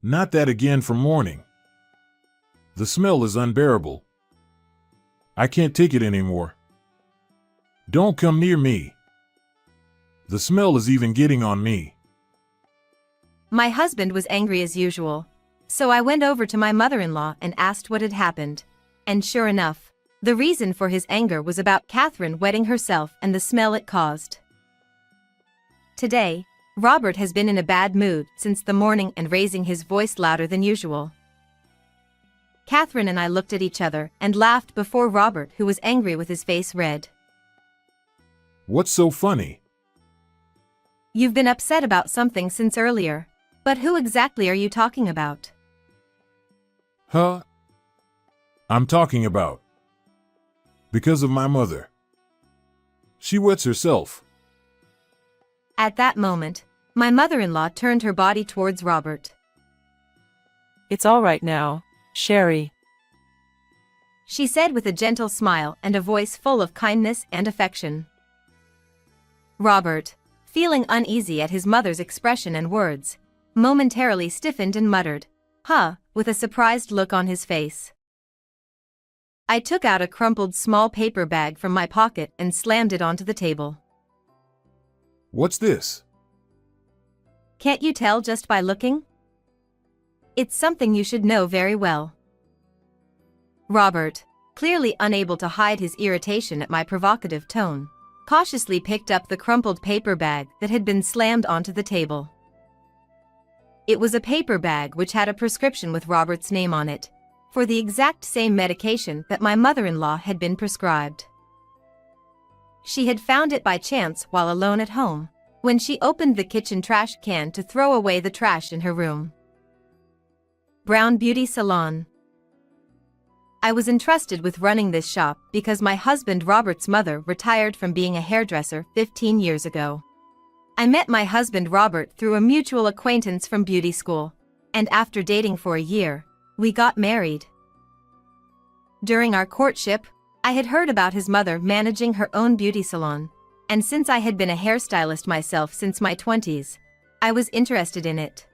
Not that again for morning. The smell is unbearable. I can't take it anymore. Don't come near me. The smell is even getting on me. My husband was angry as usual, so I went over to my mother-in-law and asked what had happened. And sure enough, the reason for his anger was about Catherine wetting herself and the smell it caused. Today, Robert has been in a bad mood since the morning and raising his voice louder than usual. Catherine and I looked at each other and laughed before Robert, who was angry with his face red. What's so funny? You've been upset about something since earlier, but who exactly are you talking about? Huh? I'm talking about. Because of my mother. She wets herself. At that moment, my mother-in-law turned her body towards Robert. It's all right now, Sherry. She said with a gentle smile and a voice full of kindness and affection. Robert, feeling uneasy at his mother's expression and words, momentarily stiffened and muttered, "Huh," with a surprised look on his face. I took out a crumpled small paper bag from my pocket and slammed it onto the table. What's this? Can't you tell just by looking? It's something you should know very well. Robert, clearly unable to hide his irritation at my provocative tone, cautiously picked up the crumpled paper bag that had been slammed onto the table. It was a paper bag which had a prescription with Robert's name on it, for the exact same medication that my mother-in-law had been prescribed. She had found it by chance while alone at home, when she opened the kitchen trash can to throw away the trash in her room. Brown Beauty Salon. I was entrusted with running this shop because my husband Robert's mother retired from being a hairdresser 15 years ago. I met my husband Robert through a mutual acquaintance from beauty school, and after dating for a year, we got married. During our courtship, I had heard about his mother managing her own beauty salon, and since I had been a hairstylist myself since my 20s, I was interested in it.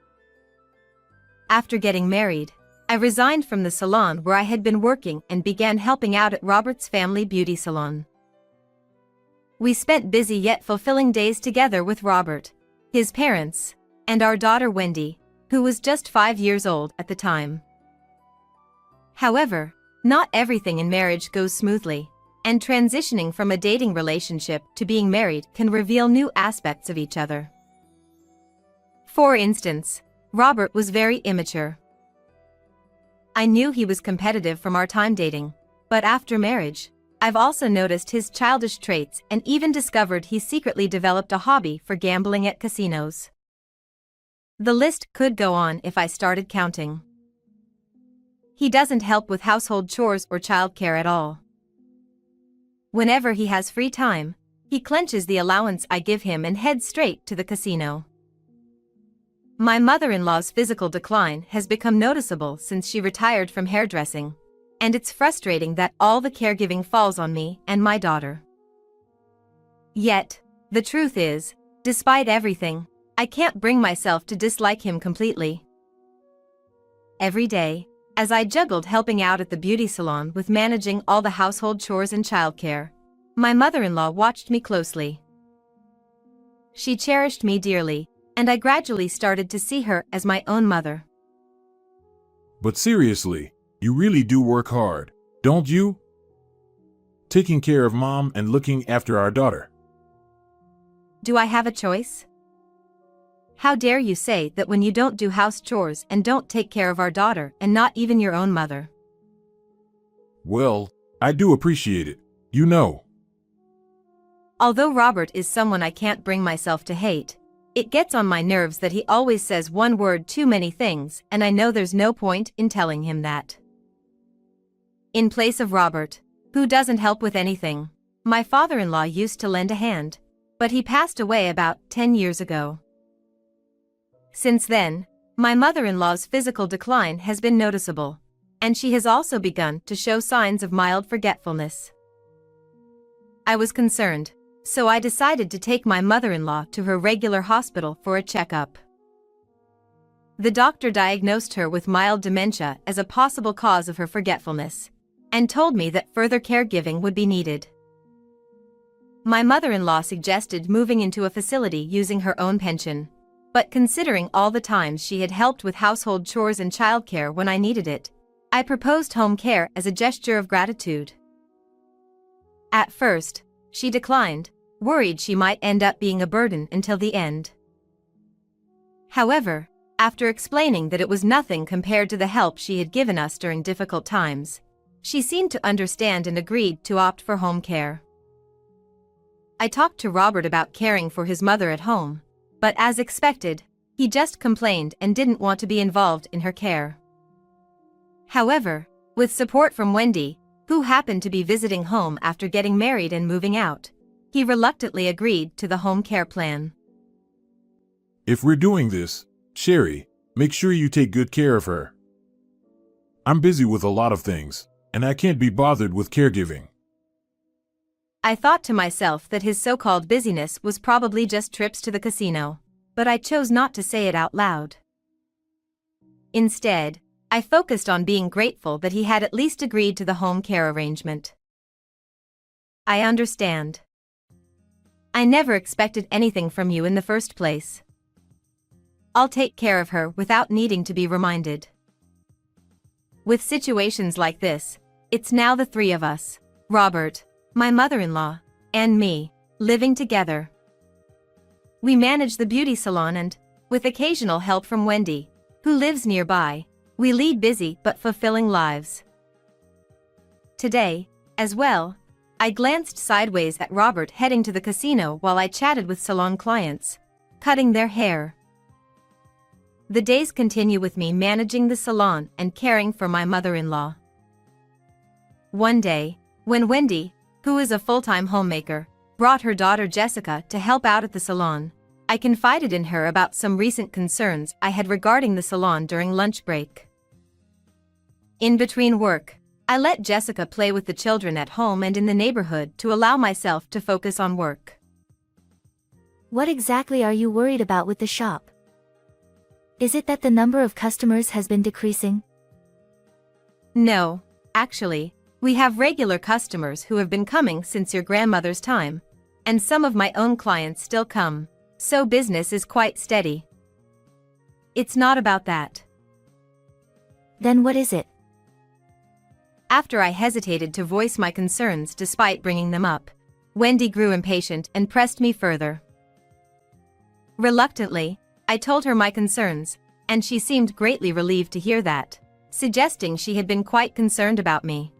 After getting married, I resigned from the salon where I had been working and began helping out at Robert's family beauty salon. We spent busy yet fulfilling days together with Robert, his parents, and our daughter Wendy, who was just 5 years old at the time. However, not everything in marriage goes smoothly, and transitioning from a dating relationship to being married can reveal new aspects of each other. For instance, Robert was very immature. I knew he was competitive from our time dating, but after marriage, I've also noticed his childish traits and even discovered he secretly developed a hobby for gambling at casinos. The list could go on if I started counting. He doesn't help with household chores or childcare at all. Whenever he has free time, he clenches the allowance I give him and heads straight to the casino. My mother-in-law's physical decline has become noticeable since she retired from hairdressing, and it's frustrating that all the caregiving falls on me and my daughter. Yet, the truth is, despite everything, I can't bring myself to dislike him completely. Every day, as I juggled helping out at the beauty salon with managing all the household chores and childcare, my mother-in-law watched me closely. She cherished me dearly, and I gradually started to see her as my own mother. But seriously, you really do work hard, don't you? Taking care of Mom and looking after our daughter. Do I have a choice? How dare you say that when you don't do house chores and don't take care of our daughter and not even your own mother? Well, I do appreciate it, you know. Although Robert is someone I can't bring myself to hate, it gets on my nerves that he always says one word too many things, and I know there's no point in telling him that. In place of Robert, who doesn't help with anything, my father-in-law used to lend a hand, but he passed away about 10 years ago. Since then, my mother-in-law's physical decline has been noticeable, and she has also begun to show signs of mild forgetfulness. I was concerned, so I decided to take my mother-in-law to her regular hospital for a checkup. The doctor diagnosed her with mild dementia as a possible cause of her forgetfulness, and told me that further caregiving would be needed. My mother-in-law suggested moving into a facility using her own pension, but considering all the times she had helped with household chores and childcare when I needed it, I proposed home care as a gesture of gratitude. At first, she declined, worried she might end up being a burden until the end. However, after explaining that it was nothing compared to the help she had given us during difficult times, she seemed to understand and agreed to opt for home care. I talked to Robert about caring for his mother at home, but as expected, he just complained and didn't want to be involved in her care. However, with support from Wendy, who happened to be visiting home after getting married and moving out, he reluctantly agreed to the home care plan. If we're doing this, Sherry, make sure you take good care of her. I'm busy with a lot of things, and I can't be bothered with caregiving. I thought to myself that his so-called busyness was probably just trips to the casino, but I chose not to say it out loud. Instead, I focused on being grateful that he had at least agreed to the home care arrangement. I understand. I never expected anything from you in the first place. I'll take care of her without needing to be reminded. With situations like this, it's now the three of us, Robert, my mother-in-law, and me, living together. We manage the beauty salon and, with occasional help from Wendy, who lives nearby, we lead busy but fulfilling lives. Today, as well, I glanced sideways at Robert heading to the casino while I chatted with salon clients, cutting their hair. The days continue with me managing the salon and caring for my mother-in-law. One day, when Wendy, who is a full-time homemaker, brought her daughter Jessica to help out at the salon, I confided in her about some recent concerns I had regarding the salon during lunch break. In between work, I let Jessica play with the children at home and in the neighborhood to allow myself to focus on work. What exactly are you worried about with the shop? Is it that the number of customers has been decreasing? No, actually, we have regular customers who have been coming since your grandmother's time, and some of my own clients still come, so business is quite steady. It's not about that. Then what is it? After I hesitated to voice my concerns despite bringing them up, Wendy grew impatient and pressed me further. Reluctantly, I told her my concerns, and she seemed greatly relieved to hear that, suggesting she had been quite concerned about me.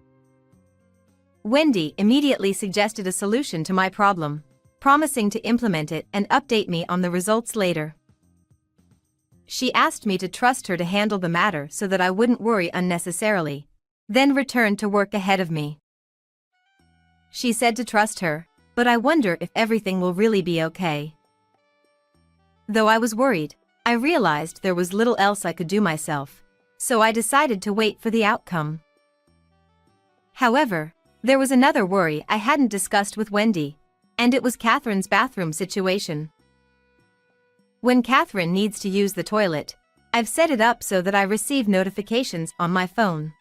Wendy immediately suggested a solution to my problem, promising to implement it and update me on the results later. She asked me to trust her to handle the matter so that I wouldn't worry unnecessarily, then returned to work ahead of me. She said to trust her, but I wonder if everything will really be okay. Though I was worried, I realized there was little else I could do myself, so I decided to wait for the outcome. However, there was another worry I hadn't discussed with Wendy, and it was Catherine's bathroom situation. When Catherine needs to use the toilet, I've set it up so that I receive notifications on my phone.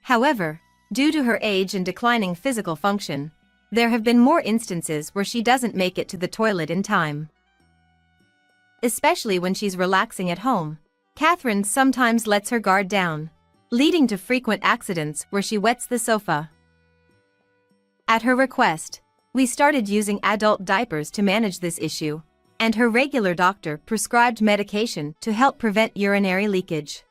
However, due to her age and declining physical function, there have been more instances where she doesn't make it to the toilet in time. Especially when she's relaxing at home, Catherine sometimes lets her guard down, leading to frequent accidents where she wets the sofa. At her request, we started using adult diapers to manage this issue, and her regular doctor prescribed medication to help prevent urinary leakage.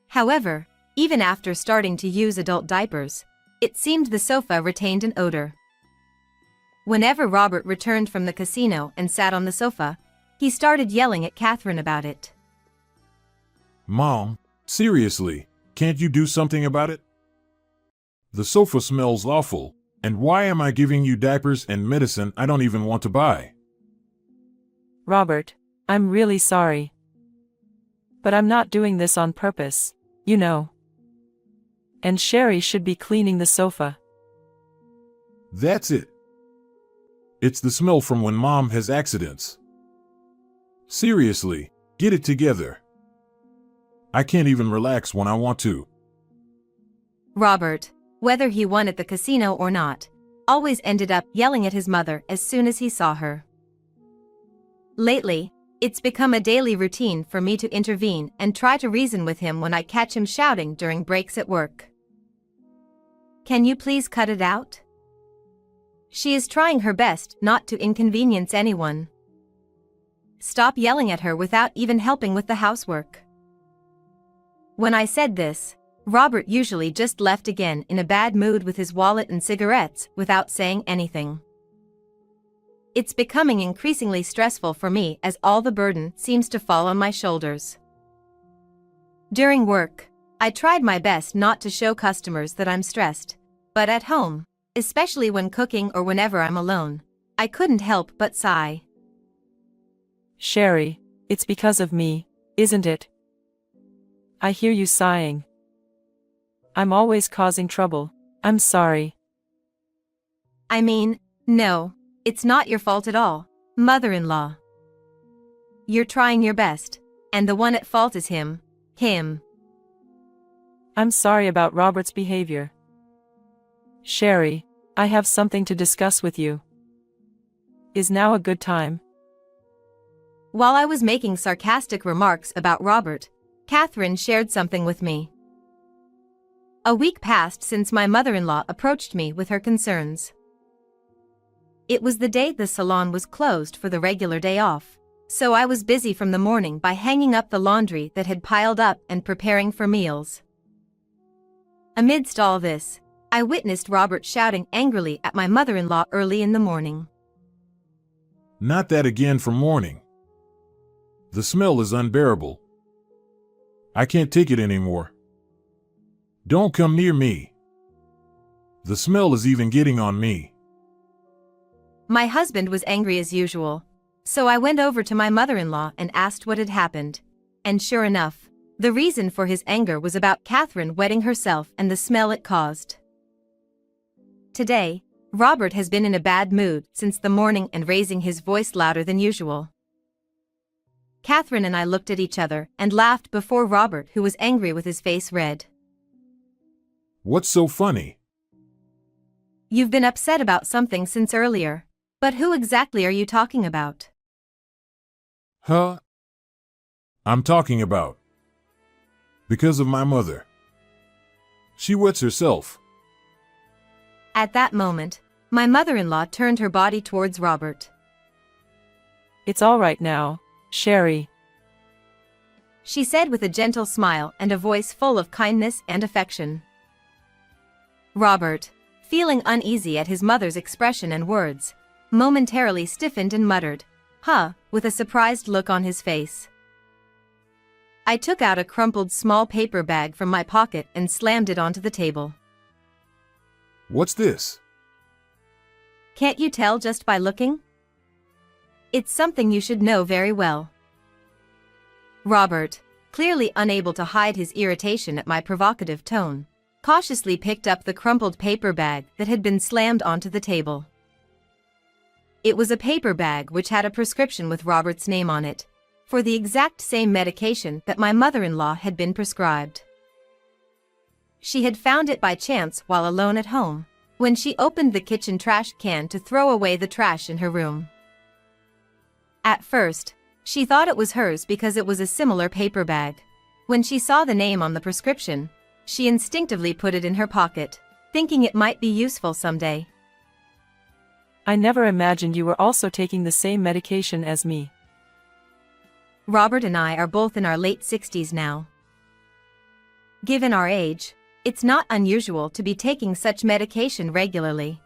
However, even after starting to use adult diapers, it seemed the sofa retained an odor. Whenever Robert returned from the casino and sat on the sofa, he started yelling at Catherine about it. Mom, seriously, can't you do something about it? The sofa smells awful, and why am I giving you diapers and medicine I don't even want to buy? Robert, I'm really sorry. But I'm not doing this on purpose, you know. And Sherry should be cleaning the sofa. That's it. It's the smell from when Mom has accidents. Seriously, Get it together. I can't even relax when I want to. Robert, whether he won at the casino or not, always ended up yelling at his mother as soon as he saw her. Lately, it's become a daily routine for me to intervene and try to reason with him when I catch him shouting during breaks at work. Can you please cut it out? She is trying her best not to inconvenience anyone. Stop yelling at her without even helping with the housework. When I said this, Robert usually just left again in a bad mood with his wallet and cigarettes without saying anything. It's becoming increasingly stressful for me as all the burden seems to fall on my shoulders. During work, I tried my best not to show customers that I'm stressed, but at home, especially when cooking or whenever I'm alone, I couldn't help but sigh. Sherry, it's because of me, isn't it? I hear you sighing. I'm always causing trouble. I'm sorry. I mean, no, it's not your fault at all, mother-in-law. You're trying your best, and the one at fault is him. I'm sorry about Robert's behavior. Sherry, I have something to discuss with you. Is now a good time? While I was making sarcastic remarks about Robert, Catherine shared something with me. A week passed since my mother-in-law approached me with her concerns. It was the day the salon was closed for the regular day off, so I was busy from the morning by hanging up the laundry that had piled up and preparing for meals. Amidst all this, I witnessed Robert shouting angrily at my mother-in-law early in the morning. Not that again for morning. The smell is unbearable. I can't take it anymore. Don't come near me. The smell is even getting on me. My husband was angry as usual, so I went over to my mother-in-law and asked what had happened, and sure enough, the reason for his anger was about Catherine wetting herself and the smell it caused. Today, Robert has been in a bad mood since the morning and raising his voice louder than usual. Catherine and I looked at each other and laughed before Robert, who was angry with his face red. What's so funny? You've been upset about something since earlier, but who exactly are you talking about? Huh? I'm talking about. Because of my mother. She wets herself. At that moment, my mother-in-law turned her body towards Robert. It's all right now, Sherry. She said with a gentle smile and a voice full of kindness and affection. Robert, feeling uneasy at his mother's expression and words, momentarily stiffened and muttered, "Huh," with a surprised look on his face. I took out a crumpled small paper bag from my pocket and slammed it onto the table. What's this? Can't you tell just by looking? It's something you should know very well. Robert, clearly unable to hide his irritation at my provocative tone, cautiously picked up the crumpled paper bag that had been slammed onto the table. It was a paper bag which had a prescription with Robert's name on it, for the exact same medication that my mother-in-law had been prescribed. She had found it by chance while alone at home, when she opened the kitchen trash can to throw away the trash in her room. At first, she thought it was hers because it was a similar paper bag. When she saw the name on the prescription, she instinctively put it in her pocket, thinking it might be useful someday. I never imagined you were also taking the same medication as me. Robert and I are both in our late 60s now. Given our age, it's not unusual to be taking such medication regularly.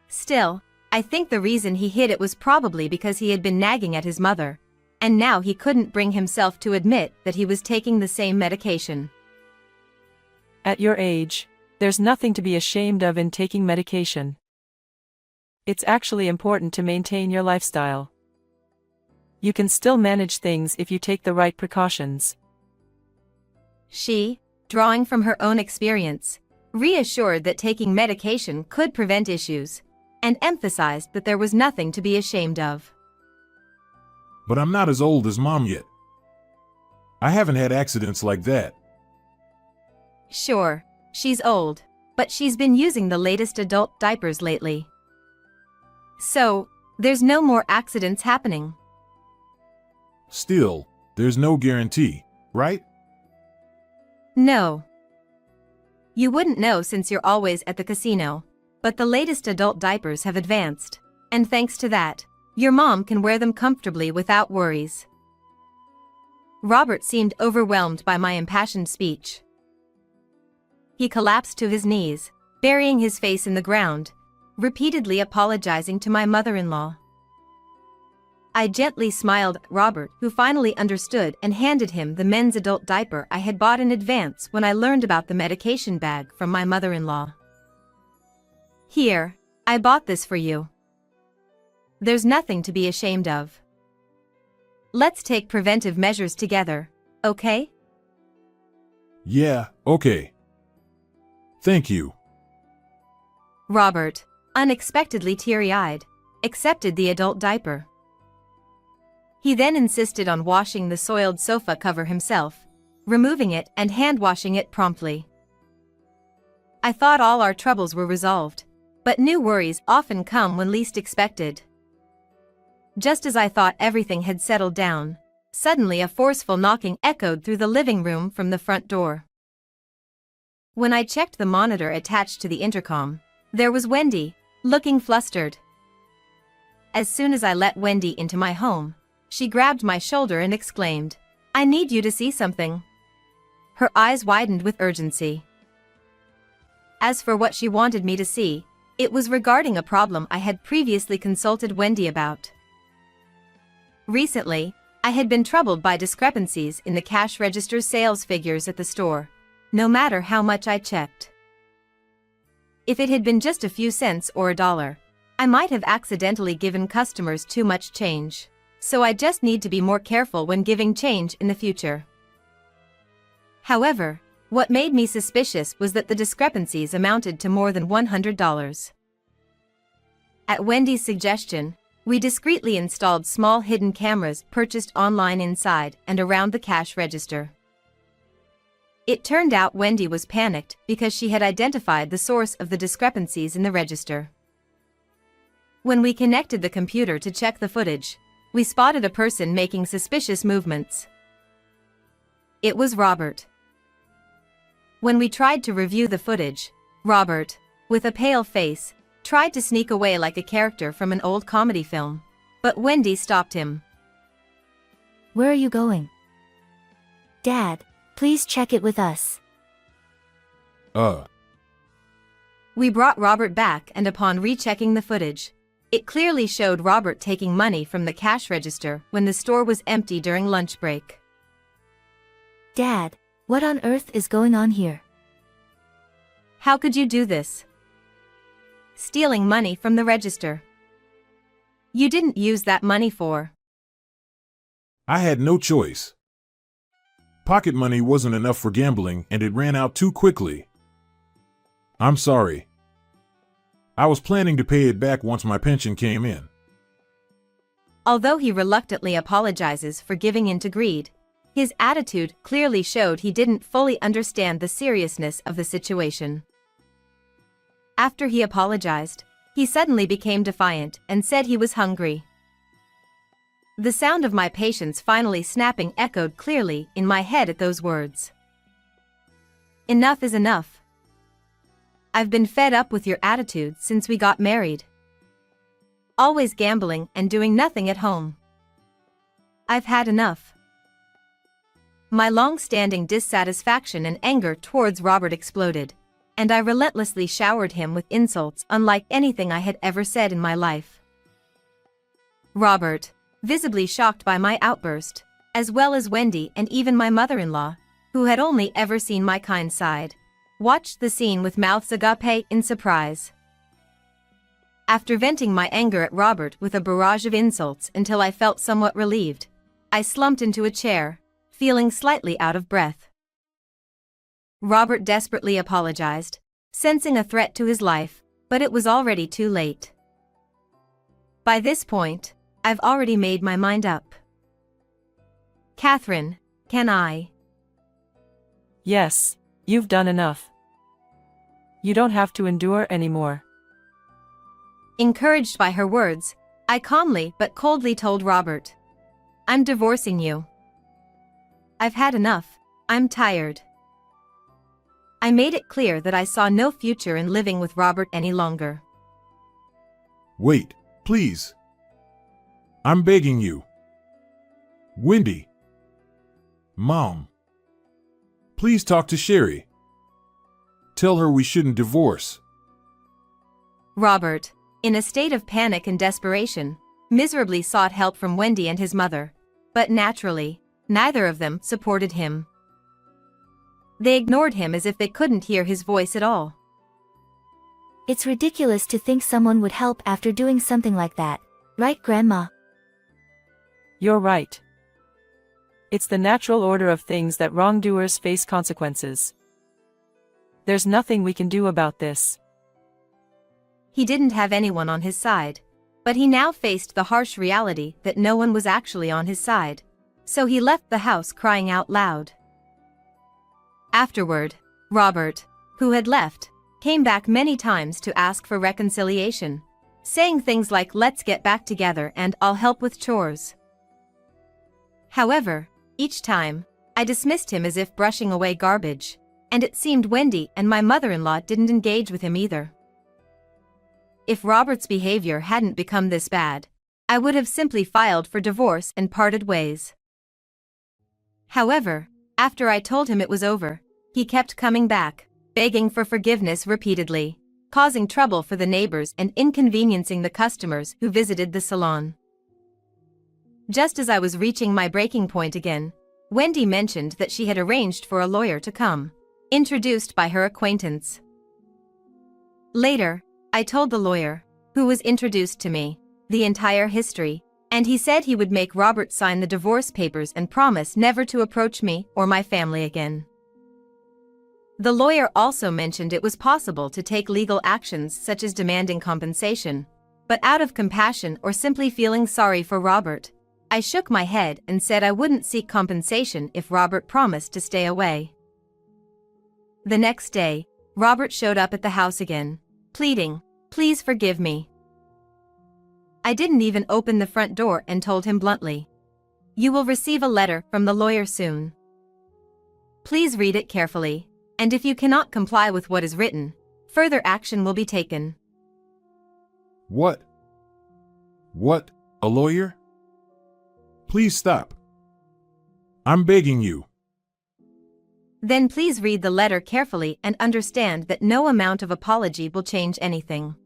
Still, I think the reason he hid it was probably because he had been nagging at his mother, and now he couldn't bring himself to admit that he was taking the same medication. At your age, there's nothing to be ashamed of in taking medication. It's actually important to maintain your lifestyle. You can still manage things if you take the right precautions. She, drawing from her own experience, reassured that taking medication could prevent issues, and emphasized that there was nothing to be ashamed of. But I'm not as old as Mom yet. I haven't had accidents like that. Sure, she's old, but she's been using the latest adult diapers lately. So, there's no more accidents happening. Still, there's no guarantee, right? No. You wouldn't know since you're always at the casino, but the latest adult diapers have advanced, and thanks to that, your mom can wear them comfortably without worries. Robert seemed overwhelmed by my impassioned speech. He collapsed to his knees, burying his face in the ground, repeatedly apologizing to my mother-in-law. I gently smiled at Robert, who finally understood, and handed him the men's adult diaper I had bought in advance when I learned about the medication bag from my mother-in-law. Here, I bought this for you. There's nothing to be ashamed of. Let's take preventive measures together, okay? Yeah, okay. Thank you. Robert, unexpectedly teary-eyed, accepted the adult diaper. He then insisted on washing the soiled sofa cover himself, removing it and hand-washing it promptly. I thought all our troubles were resolved, but new worries often come when least expected. Just as I thought everything had settled down, suddenly a forceful knocking echoed through the living room from the front door. When I checked the monitor attached to the intercom, there was Wendy, looking flustered. As soon as I let Wendy into my home, she grabbed my shoulder and exclaimed, "I need you to see something." Her eyes widened with urgency. As for what she wanted me to see, it was regarding a problem I had previously consulted Wendy about. Recently, I had been troubled by discrepancies in the cash register sales figures at the store, no matter how much I checked. If it had been just a few cents or $1, I might have accidentally given customers too much change, so I just need to be more careful when giving change in the future. However, what made me suspicious was that the discrepancies amounted to more than $100. At Wendy's suggestion, we discreetly installed small hidden cameras purchased online inside and around the cash register. It turned out Wendy was panicked because she had identified the source of the discrepancies in the register. When we connected the computer to check the footage, we spotted a person making suspicious movements. It was Robert. When we tried to review the footage, Robert, with a pale face, tried to sneak away like a character from an old comedy film, but Wendy stopped him. Where are you going? Dad, please check it with us. We brought Robert back, and upon rechecking the footage, it clearly showed Robert taking money from the cash register when the store was empty during lunch break. Dad, what on earth is going on here? How could you do this? Stealing money from the register. You didn't use that money for. I had no choice. Pocket money wasn't enough for gambling, and it ran out too quickly. I'm sorry. I was planning to pay it back once my pension came in. Although he reluctantly apologizes for giving in to greed, his attitude clearly showed he didn't fully understand the seriousness of the situation. After he apologized, he suddenly became defiant and said he was hungry. The sound of my patience finally snapping echoed clearly in my head at those words. Enough is enough. I've been fed up with your attitude since we got married. Always gambling and doing nothing at home. I've had enough. My long-standing dissatisfaction and anger towards Robert exploded, and I relentlessly showered him with insults unlike anything I had ever said in my life. Robert, visibly shocked by my outburst, as well as Wendy and even my mother-in-law, who had only ever seen my kind side, watched the scene with mouths agape in surprise. After venting my anger at Robert with a barrage of insults until I felt somewhat relieved, I slumped into a chair, feeling slightly out of breath. Robert desperately apologized, sensing a threat to his life, but it was already too late. By this point, I've already made my mind up. Catherine, can I? Yes, you've done enough. You don't have to endure anymore. Encouraged by her words, I calmly but coldly told Robert, I'm divorcing you. I've had enough, I'm tired. I made it clear that I saw no future in living with Robert any longer. Wait, please. I'm begging you. Wendy. Mom. Please talk to Sherry. Tell her we shouldn't divorce. Robert, in a state of panic and desperation, miserably sought help from Wendy and his mother, but naturally, neither of them supported him. They ignored him as if they couldn't hear his voice at all. It's ridiculous to think someone would help after doing something like that, right, Grandma? You're right. It's the natural order of things that wrongdoers face consequences. There's nothing we can do about this. He didn't have anyone on his side, but he now faced the harsh reality that no one was actually on his side, so he left the house crying out loud. Afterward, Robert, who had left, came back many times to ask for reconciliation, saying things like let's get back together and I'll help with chores. However, each time, I dismissed him as if brushing away garbage, and it seemed Wendy and my mother-in-law didn't engage with him either. If Robert's behavior hadn't become this bad, I would have simply filed for divorce and parted ways. However, after I told him it was over, he kept coming back, begging for forgiveness repeatedly, causing trouble for the neighbors and inconveniencing the customers who visited the salon. Just as I was reaching my breaking point again, Wendy mentioned that she had arranged for a lawyer to come, introduced by her acquaintance. Later, I told the lawyer, who was introduced to me, the entire history, and he said he would make Robert sign the divorce papers and promise never to approach me or my family again. The lawyer also mentioned it was possible to take legal actions such as demanding compensation, but out of compassion or simply feeling sorry for Robert, I shook my head and said I wouldn't seek compensation if Robert promised to stay away. The next day, Robert showed up at the house again, pleading, "Please forgive me." I didn't even open the front door and told him bluntly, "You will receive a letter from the lawyer soon. Please read it carefully, and if you cannot comply with what is written, further action will be taken." What? What? A lawyer? Please stop. I'm begging you. Then please read the letter carefully and understand that no amount of apology will change anything.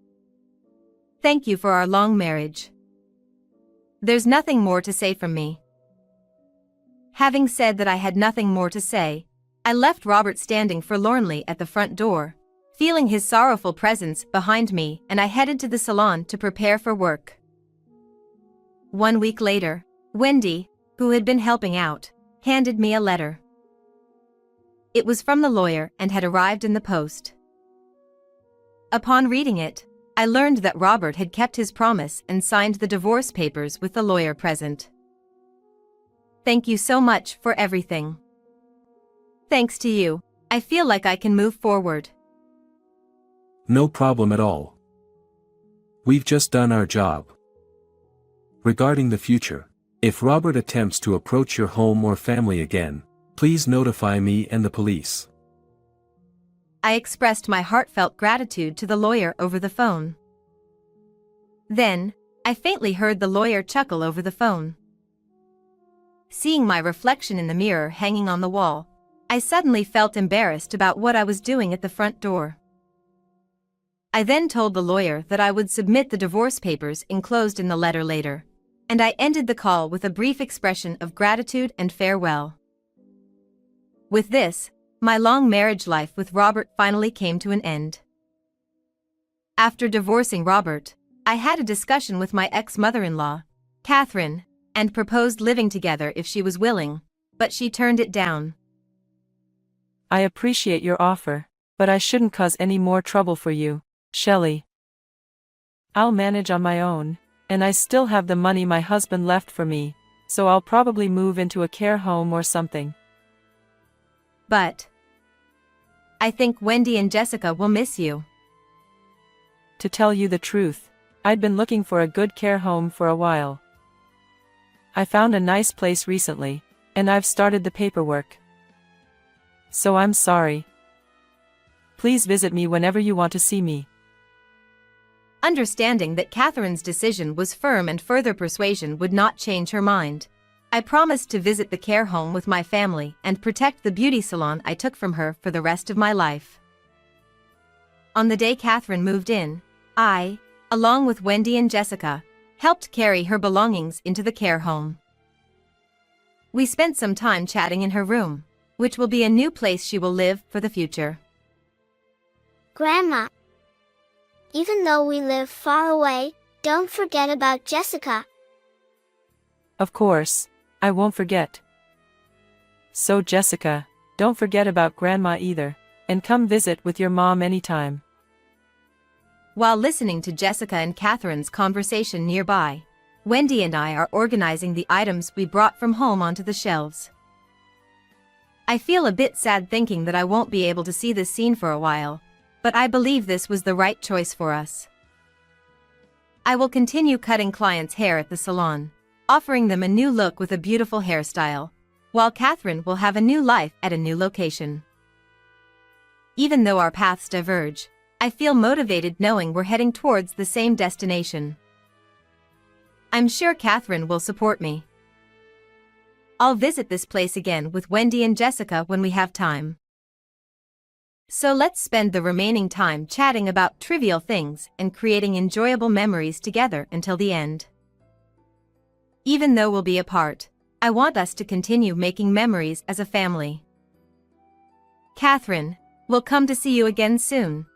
Thank you for our long marriage. There's nothing more to say from me. Having said that I had nothing more to say, I left Robert standing forlornly at the front door, feeling his sorrowful presence behind me, and I headed to the salon to prepare for work. 1 week later, Wendy, who had been helping out, handed me a letter. It was from the lawyer and had arrived in the post. Upon reading it, I learned that Robert had kept his promise and signed the divorce papers with the lawyer present. Thank you so much for everything. Thanks to you, I feel like I can move forward. No problem at all. We've just done our job. Regarding the future, if Robert attempts to approach your home or family again, please notify me and the police. I expressed my heartfelt gratitude to the lawyer over the phone. Then, I faintly heard the lawyer chuckle over the phone. Seeing my reflection in the mirror hanging on the wall, I suddenly felt embarrassed about what I was doing at the front door. I then told the lawyer that I would submit the divorce papers enclosed in the letter later, and I ended the call with a brief expression of gratitude and farewell. With this, my long marriage life with Robert finally came to an end. After divorcing Robert, I had a discussion with my ex-mother-in-law, Catherine, and proposed living together if she was willing, but she turned it down. I appreciate your offer, but I shouldn't cause any more trouble for you, Shelley. I'll manage on my own, and I still have the money my husband left for me, so I'll probably move into a care home or something. But I think Wendy and Jessica will miss you. To tell you the truth, I'd been looking for a good care home for a while. I found a nice place recently, and I've started the paperwork. So I'm sorry. Please visit me whenever you want to see me. Understanding that Catherine's decision was firm and further persuasion would not change her mind, I promised to visit the care home with my family and protect the beauty salon I took from her for the rest of my life. On the day Catherine moved in, I, along with Wendy and Jessica, helped carry her belongings into the care home. We spent some time chatting in her room, which will be a new place she will live for the future. Grandma, even though we live far away, don't forget about Jessica. Of course, I won't forget. So Jessica, don't forget about Grandma either, and come visit with your mom anytime. While listening to Jessica and Catherine's conversation nearby, Wendy and I are organizing the items we brought from home onto the shelves. I feel a bit sad thinking that I won't be able to see this scene for a while, but I believe this was the right choice for us. I will continue cutting clients' hair at the salon, offering them a new look with a beautiful hairstyle, while Catherine will have a new life at a new location. Even though our paths diverge, I feel motivated knowing we're heading towards the same destination. I'm sure Catherine will support me. I'll visit this place again with Wendy and Jessica when we have time. So let's spend the remaining time chatting about trivial things and creating enjoyable memories together until the end. Even though we'll be apart, I want us to continue making memories as a family. Catherine, we'll come to see you again soon.